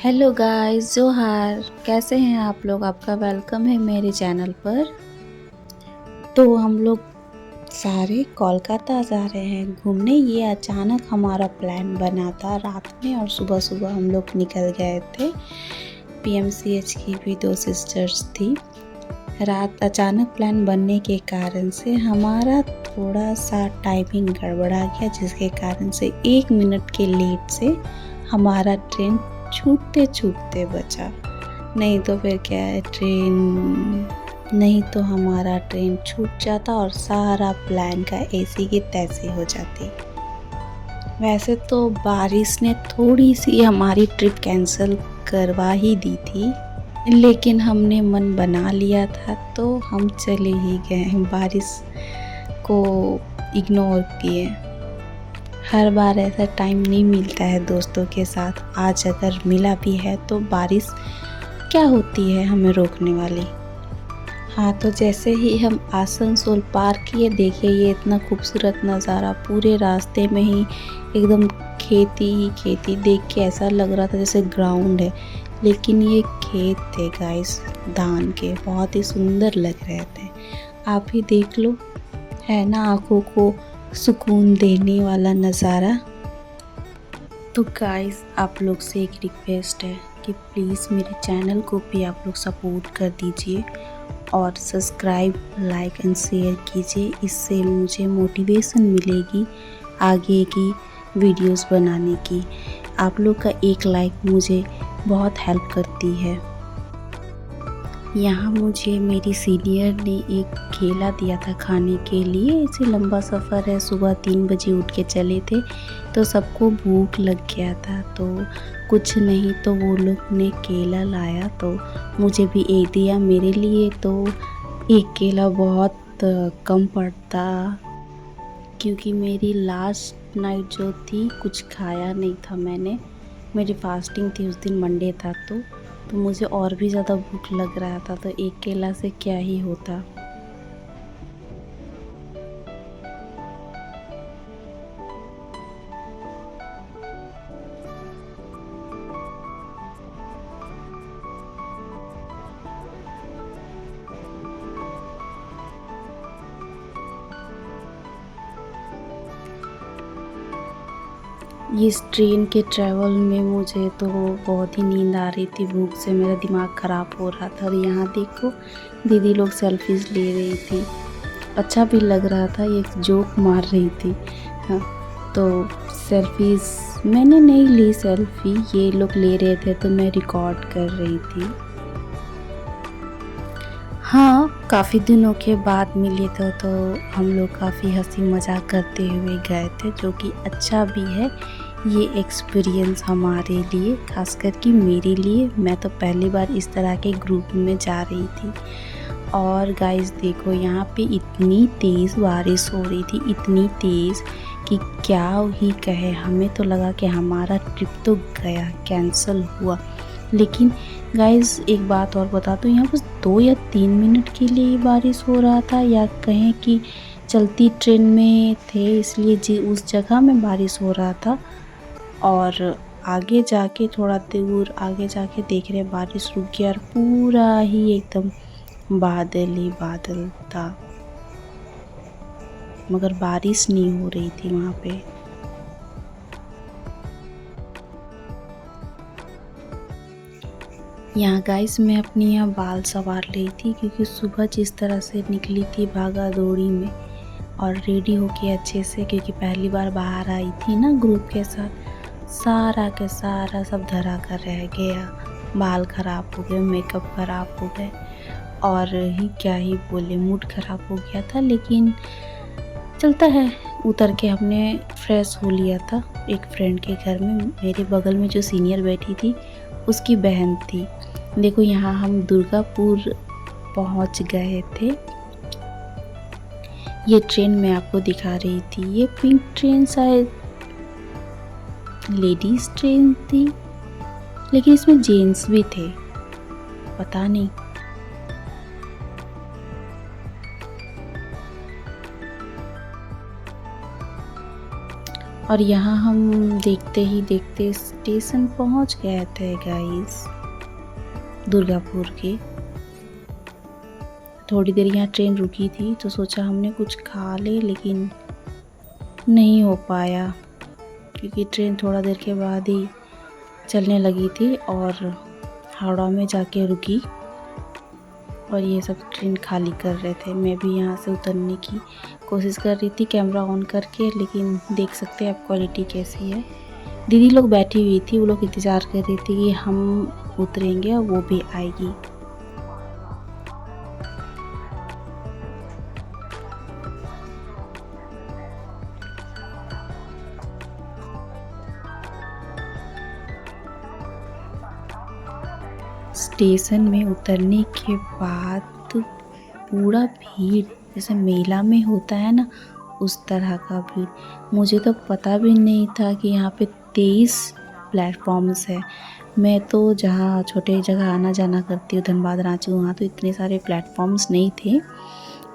Hello guys, जोहार। कैसे हैं आप लोग? आपका वेलकम है मेरे चैनल पर। तो हम लोग सारे कोलकाता जा रहे हैं घूमने। ये अचानक हमारा प्लान बना था रात में, और सुबह सुबह हम लोग निकल गए थे। पीएमसीएच की भी 2 सिस्टर्स थी। रात अचानक प्लान बनने के कारण से हमारा थोड़ा सा टाइमिंग गड़बड़ा गया, जिसके कारण से 1 मिनट के लेट से हमारा ट्रेन छूटते छूटते बचा। नहीं तो फिर क्या है, नहीं तो हमारा ट्रेन छूट जाता और सारा प्लान का ऐसी की तैसी हो जाती। वैसे तो बारिश ने थोड़ी सी हमारी ट्रिप कैंसिल करवा ही दी थी, लेकिन हमने मन बना लिया था तो हम चले ही गए, बारिश को इग्नोर किए। हर बार ऐसा टाइम नहीं मिलता है दोस्तों के साथ। आज अगर मिला भी है तो बारिश क्या होती है हमें रोकने वाली। हाँ, तो जैसे ही हम आसनसोल पार किए, देखिए ये इतना खूबसूरत नज़ारा, पूरे रास्ते में ही एकदम खेती ही खेती। देख के ऐसा लग रहा था जैसे ग्राउंड है, लेकिन ये खेत थे गाइस, धान के। बहुत ही सुंदर लग रहे थे। आप ही देख लो, है ना, आँखों को सुकून देने वाला नज़ारा। तो गाइस, आप लोग से एक रिक्वेस्ट है कि प्लीज़ मेरे चैनल को भी आप लोग सपोर्ट कर दीजिए और सब्सक्राइब, लाइक एंड शेयर कीजिए। इससे मुझे मोटिवेशन मिलेगी आगे की वीडियोस बनाने की। आप लोग का एक लाइक मुझे बहुत हेल्प करती है। यहाँ मुझे मेरी सीनियर ने एक केला दिया था खाने के लिए। ऐसे लंबा सफ़र है, सुबह 3 बजे उठ के चले थे, तो सबको भूख लग गया था। तो कुछ नहीं तो वो लोग ने केला लाया, तो मुझे भी एक दिया मेरे लिए। तो एक केला बहुत कम पड़ता, क्योंकि मेरी लास्ट नाइट जो थी कुछ खाया नहीं था मैंने। मेरी फास्टिंग थी उस दिन, मंडे था। तो मुझे और भी ज़्यादा भूख लग रहा था, तो एक केला से क्या ही होता। इस ट्रेन के ट्रैवल में मुझे तो बहुत ही नींद आ रही थी, भूख से मेरा दिमाग ख़राब हो रहा था। और यहाँ देखो, दीदी लोग सेल्फीज़ ले रही थी, अच्छा भी लग रहा था, एक जोक मार रही थी। हाँ, तो सेल्फीज़ मैंने नहीं ली, सेल्फ़ी ये लोग ले रहे थे तो मैं रिकॉर्ड कर रही थी। हाँ, काफ़ी दिनों के बाद मिले थे, तो हम लोग काफ़ी हंसी मजाक करते हुए गए थे, जो कि अच्छा भी है ये एक्सपीरियंस हमारे लिए, खासकर कि मेरे लिए। मैं तो पहली बार इस तरह के ग्रुप में जा रही थी। और गाइस देखो, यहाँ पे इतनी तेज़ बारिश हो रही थी, इतनी तेज़ कि क्या ही कहे। हमें तो लगा कि हमारा ट्रिप तो गया, कैंसिल हुआ। लेकिन गाइस एक बात और बता दूँ, यहाँ बस 2 या 3 मिनट के लिए बारिश हो रहा था, या कहें कि चलती ट्रेन में थे इसलिए जी उस जगह में बारिश हो रहा था। और आगे जाके, थोड़ा दूर आगे जाके देख रहे बारिश रुक गया, और पूरा ही एकदम बादल ही बादल था, मगर बारिश नहीं हो रही थी वहाँ पे। यहाँ गाइस मैं अपनी यहाँ बाल संवार रही थी, क्योंकि सुबह जिस तरह से निकली थी भागा दौड़ी में, और रेडी होके अच्छे से, क्योंकि पहली बार बाहर आई थी ना ग्रुप के साथ, सारा के सारा सब धरा कर रह गया। बाल ख़राब हो गए, मेकअप ख़राब हो गए, और ही क्या ही बोले, मूड ख़राब हो गया था। लेकिन चलता है। उतर के हमने फ्रेश हो लिया था एक फ्रेंड के घर में। मेरे बगल में जो सीनियर बैठी थी उसकी बहन थी। देखो, यहाँ हम दुर्गापुर पहुँच गए थे। ये ट्रेन मैं आपको दिखा रही थी, ये पिंक ट्रेन शायद लेडीज़ ट्रेन थी, लेकिन इसमें जेंट्स भी थे, पता नहीं। और यहाँ हम देखते ही देखते स्टेशन पहुँच गए थे गाइस, दुर्गापुर के। थोड़ी देर यहाँ ट्रेन रुकी थी तो सोचा हमने कुछ खा ले, लेकिन नहीं हो पाया क्योंकि ट्रेन थोड़ा देर के बाद ही चलने लगी थी और हावड़ा में जाके रुकी और ये सब ट्रेन खाली कर रहे थे। मैं भी यहाँ से उतरने की कोशिश कर रही थी कैमरा ऑन करके, लेकिन देख सकते हैं आप क्वालिटी कैसी है। दीदी लोग बैठी हुई थी, वो लोग इंतज़ार कर रही थी कि हम उतरेंगे और वो भी आएगी। स्टेशन में उतरने के बाद पूरा भीड़, जैसे मेला में होता है ना, उस तरह का भीड़। मुझे तो पता भी नहीं था कि यहाँ पे 23 प्लेटफॉर्म्स है। मैं तो जहाँ छोटे जगह आना जाना करती हूँ, धनबाद रांची, वहाँ तो इतने सारे प्लेटफॉर्म्स नहीं थे,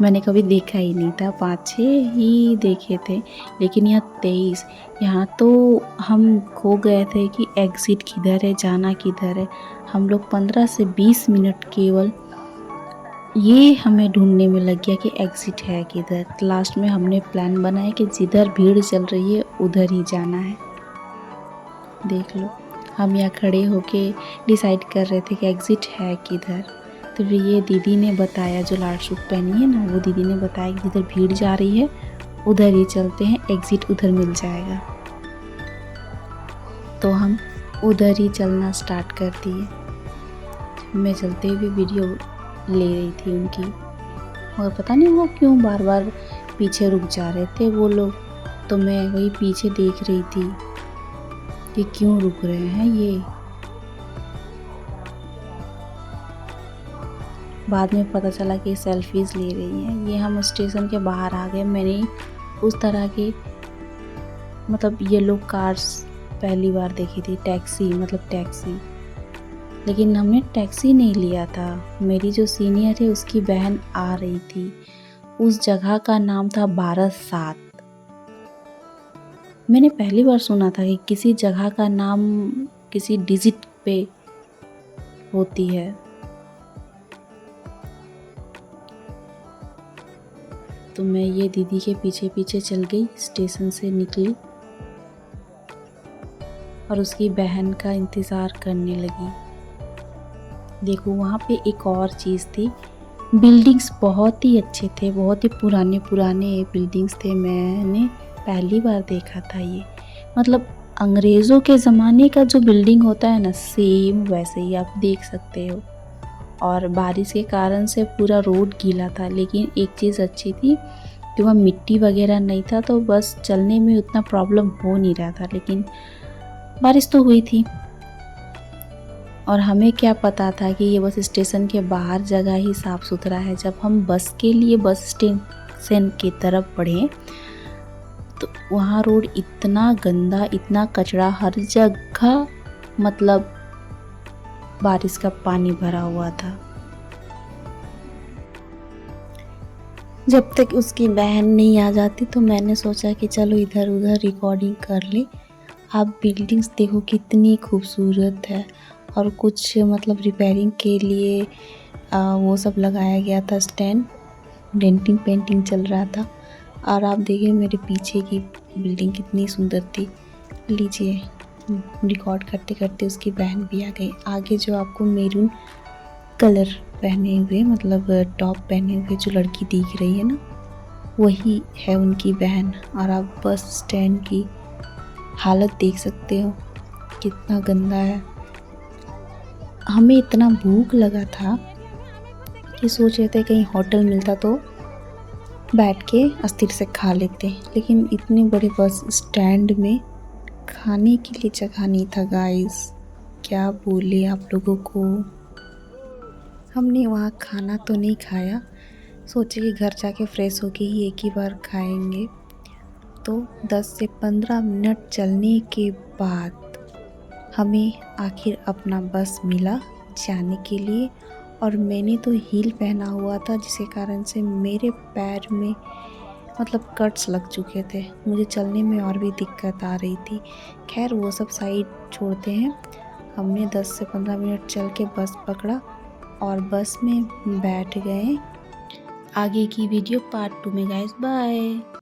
मैंने कभी देखा ही नहीं था, 5-6 ही देखे थे। लेकिन यहाँ 23, यहाँ तो हम खो गए थे कि एग्ज़िट किधर है, जाना किधर है। हम लोग 15 से 20 मिनट केवल ये हमें ढूंढने में लग गया कि एग्ज़िट है किधर। लास्ट में हमने प्लान बनाया कि जिधर भीड़ चल रही है उधर ही जाना है। देख लो, हम यहाँ खड़े होके डिसाइड कर रहे थे कि एग्ज़िट है किधर। तो फिर ये दीदी ने बताया, जो लाल सूट पहनी है ना, वो दीदी ने बताया कि जिधर भीड़ जा रही है उधर ही चलते हैं, एग्ज़िट उधर मिल जाएगा। तो हम उधर ही चलना स्टार्ट कर दिए। मैं चलते हुए वीडियो ले रही थी उनकी, मगर पता नहीं वो क्यों बार बार पीछे रुक जा रहे थे वो लोग। तो मैं वही पीछे देख रही थी कि क्यों रुक रहे हैं ये। बाद में पता चला कि सेल्फीज़ ले रही हैं। ये हम स्टेशन के बाहर आ गए। मैंने उस तरह के मतलब येलो कार्स पहली बार देखी थी, टैक्सी, मतलब टैक्सी। लेकिन हमने टैक्सी नहीं लिया था। मेरी जो सीनियर है उसकी बहन आ रही थी। उस जगह का नाम था 12/7। मैंने पहली बार सुना था कि किसी जगह का नाम किसी डिजिट पे होती है। तो मैं ये दीदी के पीछे पीछे चल गई, स्टेशन से निकली और उसकी बहन का इंतज़ार करने लगी। देखो वहाँ पे एक और चीज़ थी, बिल्डिंग्स बहुत ही अच्छे थे, बहुत ही पुराने पुराने बिल्डिंग्स थे। मैंने पहली बार देखा था ये, मतलब अंग्रेज़ों के ज़माने का जो बिल्डिंग होता है ना, सेम वैसे ही आप देख सकते हो। और बारिश के कारण से पूरा रोड गीला था, लेकिन एक चीज़ अच्छी थी कि वहाँ मिट्टी वगैरह नहीं था, तो बस चलने में उतना प्रॉब्लम हो नहीं रहा था। लेकिन बारिश तो हुई थी और हमें क्या पता था कि ये बस स्टेशन के बाहर जगह ही साफ़ सुथरा है। जब हम बस के लिए बस स्टेशन की तरफ बढ़े तो वहाँ रोड इतना गंदा, इतना कचरा हर जगह, मतलब बारिश का पानी भरा हुआ था। जब तक उसकी बहन नहीं आ जाती तो मैंने सोचा कि चलो इधर उधर रिकॉर्डिंग कर ले। आप बिल्डिंग्स देखो कितनी खूबसूरत है, और कुछ मतलब रिपेयरिंग के लिए वो सब लगाया गया था स्टैंड, डेंटिंग पेंटिंग चल रहा था। और आप देखिए मेरे पीछे की बिल्डिंग कितनी सुंदर थी। लीजिए, रिकॉर्ड करते करते उसकी बहन भी आ गई। आगे जो आपको मैरून कलर पहने हुए, मतलब टॉप पहने हुए जो लड़की दिख रही है ना, वही है उनकी बहन। और आप बस स्टैंड की हालत देख सकते हो कितना गंदा है। हमें इतना भूख लगा था कि सोच रहे थे कहीं होटल मिलता तो बैठ के अस्थिर से खा लेते, लेकिन इतने बड़े बस स्टैंड में खाने के लिए जगह नहीं था गाइस। क्या बोले आप लोगों को। हमने वहाँ खाना तो नहीं खाया, सोचे कि घर जाके फ्रेश होके ही एक ही बार खाएंगे। तो 10 से 15 मिनट चलने के बाद हमें आखिर अपना बस मिला जाने के लिए। और मैंने तो हील पहना हुआ था, जिसके कारण से मेरे पैर में मतलब कट्स लग चुके थे, मुझे चलने में और भी दिक्कत आ रही थी। खैर वो सब साइड छोड़ते हैं, हमने 10 से 15 मिनट चल के बस पकड़ा और बस में बैठ गए। आगे की वीडियो पार्ट 2 में गाइस, बाय।